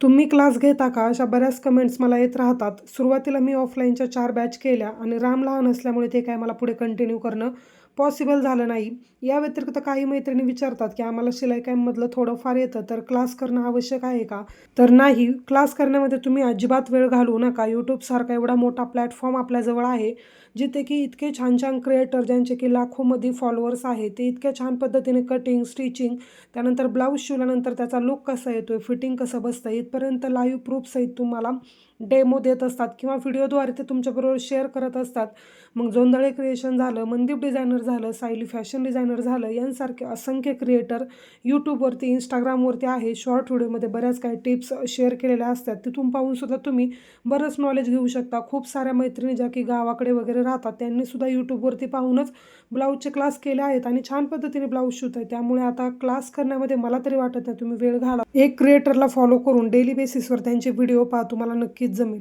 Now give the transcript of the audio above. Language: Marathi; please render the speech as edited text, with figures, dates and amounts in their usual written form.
तुम्ही क्लास घेता का? अशा बऱ्याच कमेंट्स मला येत राहतात. सुरुवातीला मी ऑफलाईनच्या 4 बॅच केल्या आणि राम लहान असल्यामुळे ते काय मला पुढे कंटिन्यू करणं पॉसिबल झालं नाही. या व्यतिरिक्त काही मैत्रिणी विचारतात, की आम्हाला शिलाई कॅम्पमधलं थोडंफार येतं, तर क्लास करणं आवश्यक आहे का? तर नाही, क्लास करण्यामध्ये तुम्ही अजिबात वेळ घालवू नका. YouTubeसारखा एवढा मोठा प्लॅटफॉर्म आपल्याजवळ आहे, जिथे की इतके छान-छान क्रिएटर ज्यांचे की लाखोमध्ये फॉलोअर्स आहेत, ते इतक्या छान पद्धतीने कटिंग, स्टिचिंग, त्यानंतर ब्लाऊज शिवल्यानंतर त्याचा लूक कसा येतोय, फिटिंग कसं बसतं, इथपर्यंत लाईव्ह प्रूफसहित तुम्हाला डेमो देत असतात किंवा व्हिडिओद्वारे ते तुमच्याबरोबर शेअर करत असतात. मग जोंधळे क्रिएशन झालं, मनदीप डिझायनर झालं, सायली फॅशन डिझायनर झालं, यांसारखे असंख्य क्रिएटर YouTubeवरती, Instagramवरती आहे. शॉर्ट व्हिडिओमध्ये बऱ्याच काही टिप्स शेअर केलेल्या असतात. तिथून पाहूनसुद्धा तुम्ही बरंच नॉलेज घेऊ शकता. खूप साऱ्या मैत्रिणी ज्या की गावाकडे वगैरे राहतात, त्यांनीसुद्धा YouTubeवरती पाहूनच ब्लाऊजचे क्लास केले आहेत आणि छान पद्धतीने ब्लाऊज शिवत आहेत. त्यामुळे आता क्लास करण्यामध्ये मला तरी वाटत नाही तुम्ही वेळ घालवा. एक क्रिएटरला फॉलो करून डेली बेसिसवर त्यांचे व्हिडिओ पहा, तुम्हाला नक्कीच जमेल.